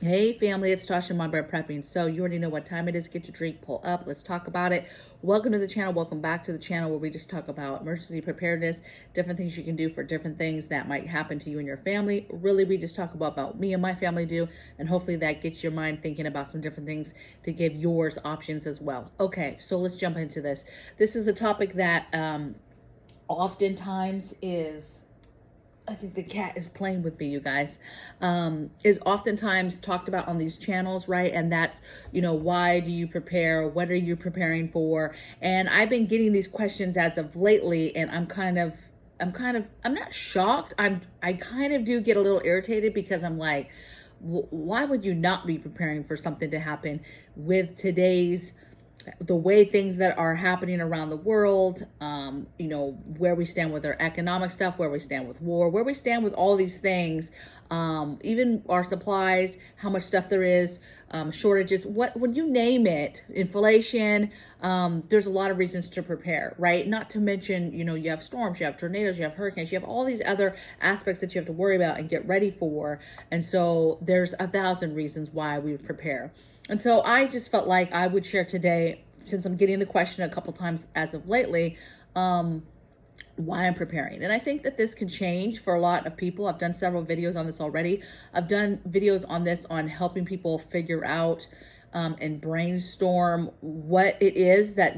Hey family, it's Tasha MAMABEAR Prepping. So you already know what time it is. Get your drink, pull up, let's talk about it. Welcome to the channel. Welcome back to the channel where we just talk about emergency preparedness, different things you can do for different things that might happen to you and your family. Really, we just talk about me and my family do, and hopefully that gets your mind thinking about some different things to give yours options as well. Okay, so let's jump into this. This is a topic that oftentimes is, I think the cat is playing with me, you guys, is oftentimes talked about on these channels, right? And that's, why do you prepare? What are you preparing for? And I've been getting these questions as of lately, and I'm not shocked. I kind of do get a little irritated because I'm like, why would you not be preparing for something to happen with the way things that are happening around the world, where we stand with our economic stuff, where we stand with war, where we stand with all these things, even our supplies, how much stuff there is, shortages, when you name it, inflation, there's a lot of reasons to prepare, right? Not to mention, you have storms, you have tornadoes, you have hurricanes, you have all these other aspects that you have to worry about and get ready for. And so there's 1,000 reasons why we would prepare. And so I just felt like I would share today, since I'm getting the question a couple times as of lately, why I'm preparing. And I think that this can change for a lot of people. I've done several videos on this already. I've done videos on this on helping people figure out and brainstorm what it is that,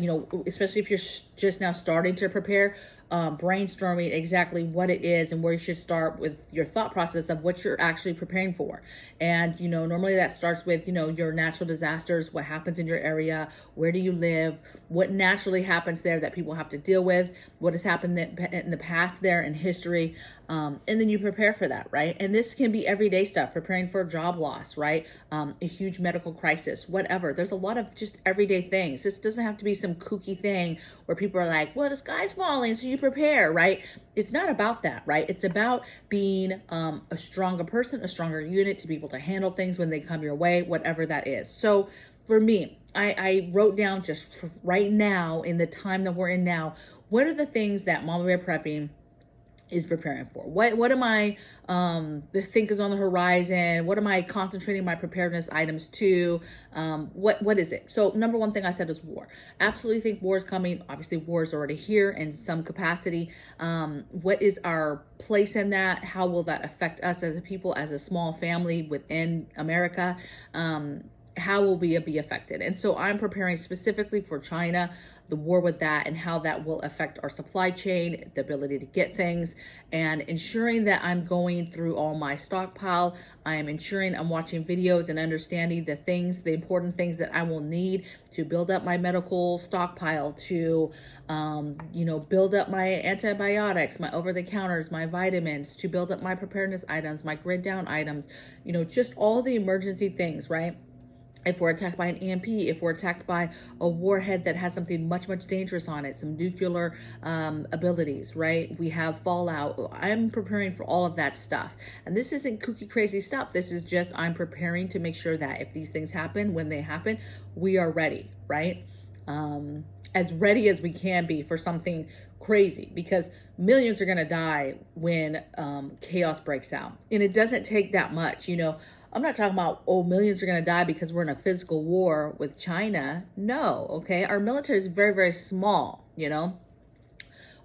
especially if you're just now starting to prepare, brainstorming exactly what it is and where you should start with your thought process of what you're actually preparing for. And, normally that starts with, your natural disasters, what happens in your area, where do you live, what naturally happens there that people have to deal with, what has happened in the past there in history. And then you prepare for that, right? And this can be everyday stuff, preparing for a job loss, right? A huge medical crisis, whatever. There's a lot of just everyday things. This doesn't have to be some kooky thing where people are like, well, the sky's falling, so you prepare, right? It's not about that, right? It's about being a stronger person, a stronger unit to be able to handle things when they come your way, whatever that is. So for me, I wrote down just right now, in the time that we're in now, what are the things that MAMABEAR Prepping is preparing for? What am I think is on the horizon? What am I concentrating my preparedness items to? What is it? So number one thing I said is war. Absolutely think war is coming. Obviously war is already here in some capacity. What is our place in that? How will that affect us as a people, as a small family within America? How will we be affected? And so I'm preparing specifically for China, the war with that, and how that will affect our supply chain, the ability to get things, and ensuring that I'm going through all my stockpile. I am ensuring I'm watching videos and understanding the important things that I will need to build up my medical stockpile, to build up my antibiotics, my over-the-counters, my vitamins, to build up my preparedness items, my grid down items, just all the emergency things, right? If we're attacked by an EMP, if we're attacked by a warhead that has something much, much dangerous on it, some nuclear abilities, right? We have fallout. I'm preparing for all of that stuff. And this isn't kooky, crazy stuff. This is just, I'm preparing to make sure that if these things happen, when they happen, we are ready, right? As ready as we can be for something crazy, because millions are going to die when chaos breaks out. And it doesn't take that much, I'm not talking about, millions are going to die because we're in a physical war with China. No, okay? Our military is very, very small,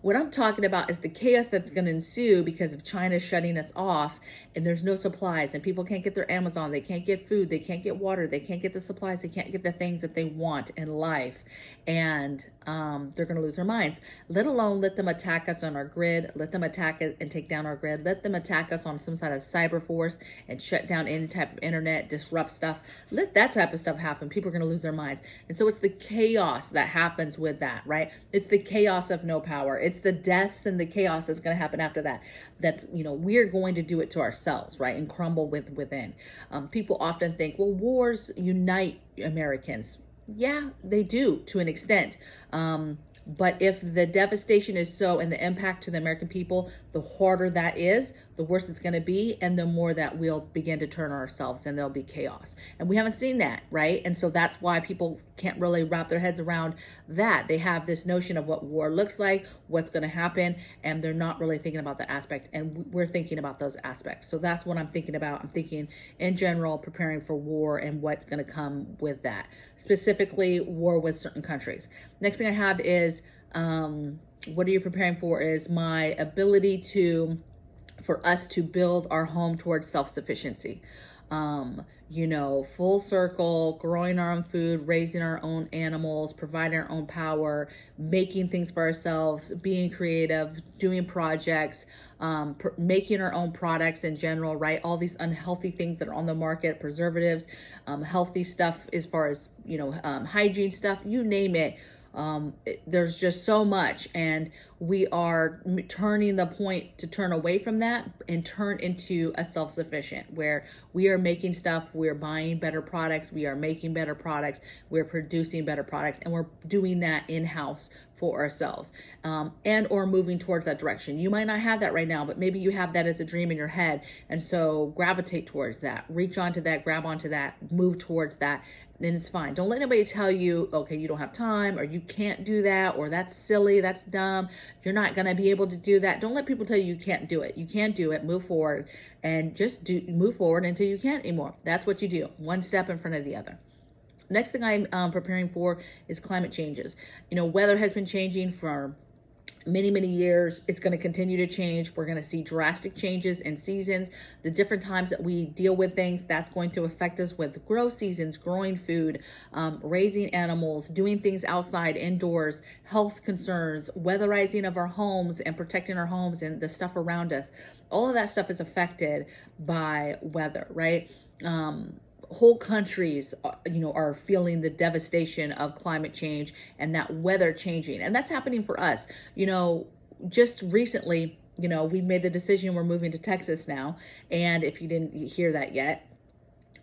What I'm talking about is the chaos that's going to ensue because of China shutting us off, and there's no supplies, and people can't get their Amazon, they can't get food, they can't get water, they can't get the supplies, they can't get the things that they want in life, and they're going to lose their minds. Let alone let them attack us on our grid, let them attack it and take down our grid, let them attack us on some sort of cyber force and shut down any type of internet, disrupt stuff. Let that type of stuff happen. People are going to lose their minds. And so it's the chaos that happens with that, right? It's the chaos of no power. It's the deaths and the chaos that's going to happen after that. That's, we're going to do it to ourselves, right? And crumble within. People often think, well, wars unite Americans. Yeah, they do to an extent. But if the devastation is so, and the impact to the American people, the harder that is, the worse it's going to be, and the more that we'll begin to turn ourselves, and there'll be chaos. And we haven't seen that, right? And so that's why people can't really wrap their heads around that. They have this notion of what war looks like, what's going to happen, and they're not really thinking about the aspect. And we're thinking about those aspects. So that's what I'm thinking about. I'm thinking in general, preparing for war and what's going to come with that, specifically war with certain countries. Next thing I have is what are you preparing for, is my ability for us to build our home towards self-sufficiency. You know, full circle, growing our own food, raising our own animals, providing our own power, making things for ourselves, being creative, doing projects, making our own products in general, right? All these unhealthy things that are on the market, preservatives, healthy stuff as far as, you know, hygiene stuff, you name it. There's just so much, and we are turning the point to turn away from that and turn into a self-sufficient, where we are making stuff, we're buying better products, we are making better products, we're producing better products, and we're doing that in-house for ourselves, and or moving towards that direction. You might not have that right now, but maybe you have that as a dream in your head, and so gravitate towards that, reach onto that, grab onto that, move towards that. Then it's fine. Don't let anybody tell you, okay, you don't have time, or you can't do that, or that's silly, that's dumb, you're not going to be able to do that. Don't let people tell you you can't do it. You can do it. Move forward, and just move forward until you can't anymore. That's what you do, one step in front of the other. Next thing I'm preparing for is climate changes. You know, weather has been changing for many years. It's going to continue to change. We're going to see drastic changes in seasons, the different times that we deal with things. That's going to affect us with grow seasons, growing food, raising animals, doing things outside, indoors, health concerns, weatherizing of our homes and protecting our homes and the stuff around us. All of that stuff is affected by weather, right? Whole countries, you know, are feeling the devastation of climate change and that weather changing. And that's happening for us. You know, just recently, you know, we made the decision, we're moving to Texas now. And if you didn't hear that yet,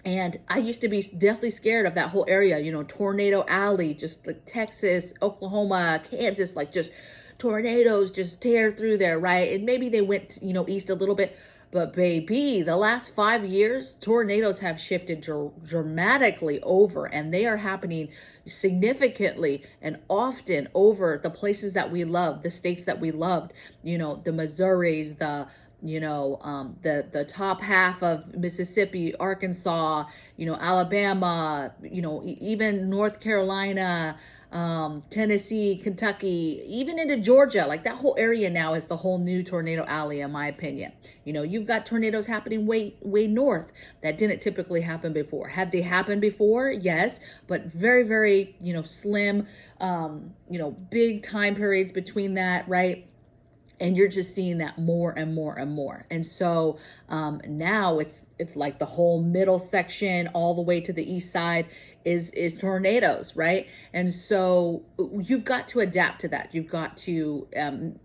and I used to be deathly scared of that whole area, you know, Tornado Alley, just like Texas, Oklahoma, Kansas, like just tornadoes just tear through there, right? And maybe they went, you know, east a little bit. But baby, the last 5 years, tornadoes have shifted dramatically over, and they are happening significantly and often over the places that we love, the states that we loved, you know, the Missouris, the, you know, the top half of Mississippi, Arkansas, you know, Alabama, you know, even North Carolina, Tennessee, Kentucky, even into Georgia. Like that whole area now is the whole new tornado alley, in my opinion. You know, you've got tornadoes happening way north that didn't typically happen before. Had they happened before? Yes, but very, you know, slim, you know, big time periods between that, right? And you're just seeing that more and more. And so now it's like the whole middle section all the way to the east side is tornadoes, right? And so you've got to adapt to that. You've got to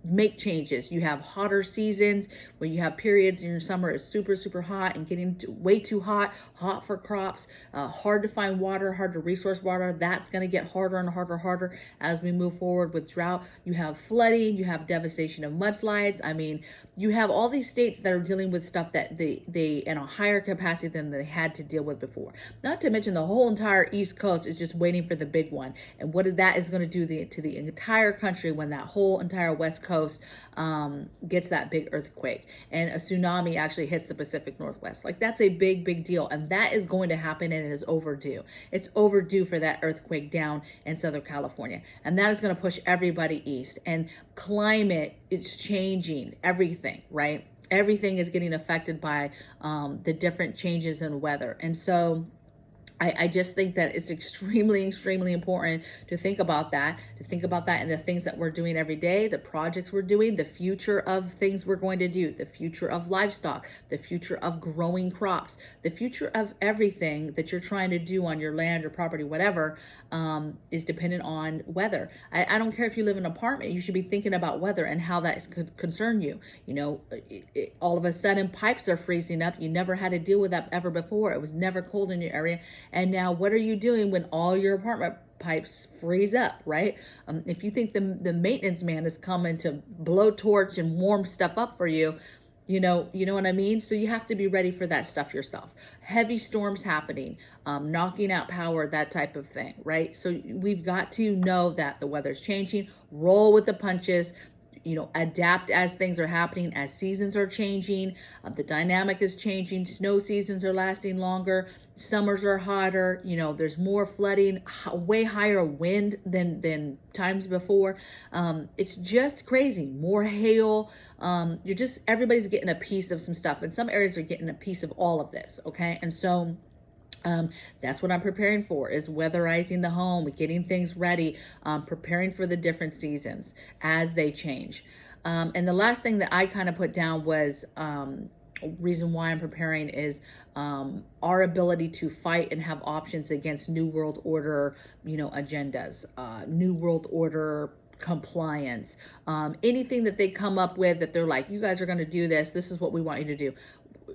make changes. You have hotter seasons where you have periods in your summer is super hot and getting way too hot for crops, hard to find water, hard to resource water. That's going to get harder and harder as we move forward with drought. You have flooding, you have devastation of mudslides. I mean, you have all these states that are dealing with stuff that they in a higher capacity than they had to deal with before. Not to mention the whole entire East Coast is just waiting for the big one. And what that is going to do to the entire country when that whole entire West Coast gets that big earthquake and a tsunami actually hits the Pacific Northwest. Like that's a big deal. And that is going to happen, and it is overdue. It's overdue for that earthquake down in Southern California. And that is going to push everybody east. And climate is changing everything, right? Everything is getting affected by the different changes in weather. And so I just think that it's extremely important to think about that, and the things that we're doing every day, the projects we're doing, the future of things we're going to do, the future of livestock, the future of growing crops, the future of everything that you're trying to do on your land or property, whatever, is dependent on weather. I don't care if you live in an apartment, you should be thinking about weather and how that could concern you. You know, all of a sudden pipes are freezing up. You never had to deal with that ever before. It was never cold in your area. And now what are you doing when all your apartment pipes freeze up, right? If you think the maintenance man is coming to blow torch and warm stuff up for you, you know what I mean? So you have to be ready for that stuff yourself. Heavy storms happening, knocking out power, that type of thing, right? So we've got to know that the weather's changing, roll with the punches, adapt as things are happening, as seasons are changing. The dynamic is changing. Snow seasons are lasting longer. Summers are hotter. There's more flooding, way higher wind than times before. It's just crazy. More hail. Everybody's getting a piece of some stuff. And some areas are getting a piece of all of this. Okay. And so that's what I'm preparing for, is weatherizing the home, getting things ready, preparing for the different seasons as they change. And the last thing that I kind of put down was reason why I'm preparing is our ability to fight and have options against New World Order, agendas, New World Order compliance, anything that they come up with that they're like, you guys are going to do this. This is what we want you to do.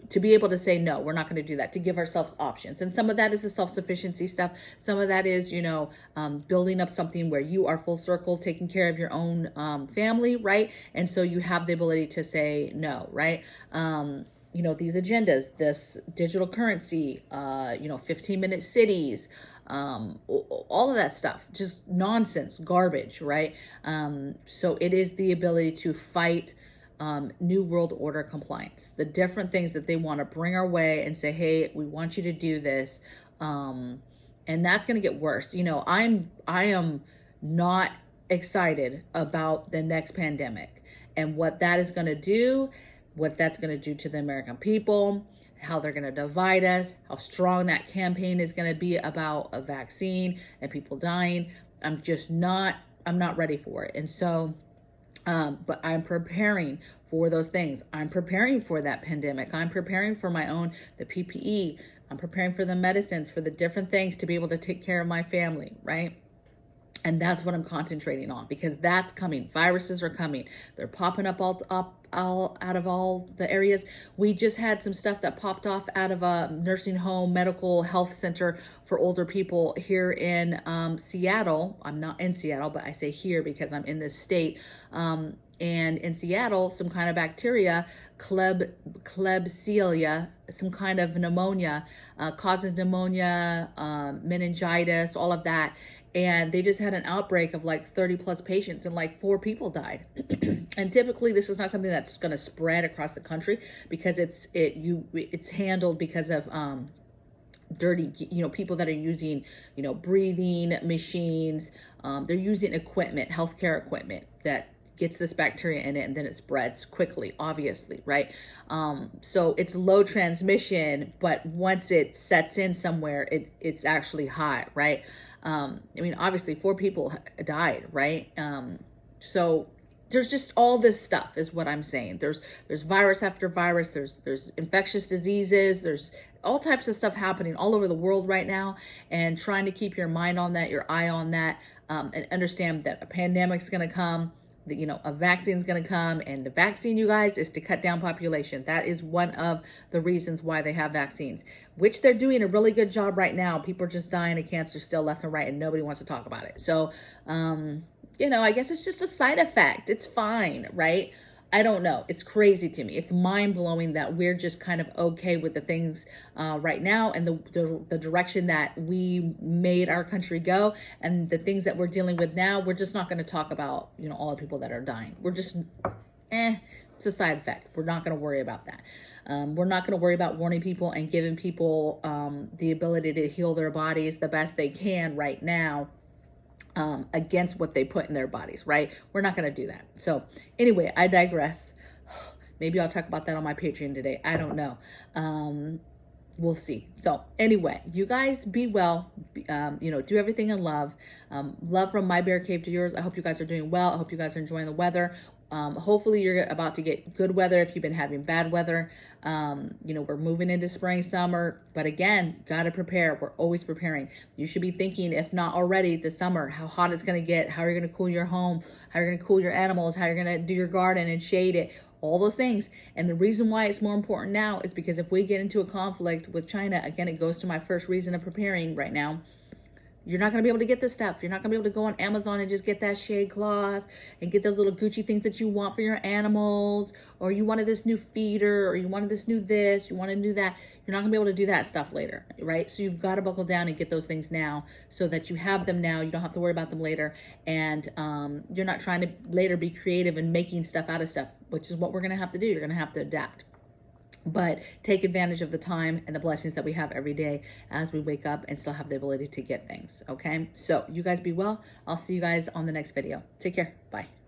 To be able to say, no, we're not going to do that, to give ourselves options. And some of that is the self-sufficiency stuff. Some of that is, building up something where you are full circle, taking care of your own family, right? And so you have the ability to say no, right? These agendas, this digital currency, 15-minute cities, all of that stuff, just nonsense, garbage, right? So it is the ability to fight New World Order compliance, the different things that they want to bring our way and say, hey, we want you to do this. And that's going to get worse. I am not excited about the next pandemic and what that is going to do, what that's going to do to the American people, how they're going to divide us, how strong that campaign is going to be about a vaccine and people dying. I'm not ready for it. And so, but I'm preparing for those things. I'm preparing for that pandemic. I'm preparing for the PPE. I'm preparing for the medicines, for the different things to be able to take care of my family, right? And that's what I'm concentrating on, because that's coming. Viruses are coming. They're popping up all out of all the areas. We just had some stuff that popped off out of a nursing home, medical health center for older people here in Seattle. I'm not in Seattle, but I say here because I'm in this state. And in Seattle, some kind of bacteria, Klebsiella, some kind of pneumonia, causes pneumonia, meningitis, all of that. And they just had an outbreak of like 30 plus patients and like 4 people died. And typically this is not something that's going to spread across the country because it's handled because of dirty, people that are using, breathing machines. They're using equipment, healthcare equipment that gets this bacteria in it, and then it spreads quickly, obviously, right? So it's low transmission, but once it sets in somewhere, it's actually high, right? Obviously 4 people died, right? So there's just all this stuff is what I'm saying. There's virus after virus. There's infectious diseases. There's all types of stuff happening all over the world right now, and trying to keep your mind on that, your eye on that, and understand that a pandemic's going to come. A vaccine is going to come, and the vaccine, you guys, is to cut down population. That is one of the reasons why they have vaccines, which they're doing a really good job right now. People are just dying of cancer still left and right, and nobody wants to talk about it. So, I guess it's just a side effect. It's fine, right? I don't know. It's crazy to me. It's mind blowing that we're just kind of okay with the things right now, and the direction that we made our country go, and the things that we're dealing with now. We're just not going to talk about, all the people that are dying. We're just, it's a side effect. We're not going to worry about that. We're not going to worry about warning people and giving people the ability to heal their bodies the best they can right now. Against what they put in their bodies, right? We're not going to do that. So anyway, I digress. Maybe I'll talk about that on my Patreon today. I don't know. We'll see. So anyway, you guys be well, do everything in love. Love from my bear cave to yours. I hope you guys are doing well. I hope you guys are enjoying the weather. Hopefully you're about to get good weather if you've been having bad weather. We're moving into spring, summer, but again, got to prepare. We're always preparing. You should be thinking, if not already, this summer, how hot it's going to get, how you're going to cool your home, how you're going to cool your animals, how you're going to do your garden and shade it, all those things. And the reason why it's more important now is because if we get into a conflict with China, again, it goes to my first reason of preparing right now. You're not going to be able to get this stuff. You're not going to be able to go on Amazon and just get that shade cloth and get those little Gucci things that you want for your animals, or you wanted this new feeder, or you wanted this new this, you wanted new that. You're not going to be able to do that stuff later, right? So you've got to buckle down and get those things now so that you have them now. You don't have to worry about them later. And you're not trying to later be creative and making stuff out of stuff, which is what we're going to have to do. You're going to have to adapt. But take advantage of the time and the blessings that we have every day as we wake up and still have the ability to get things, okay? So you guys be well. I'll see you guys on the next video. Take care. Bye.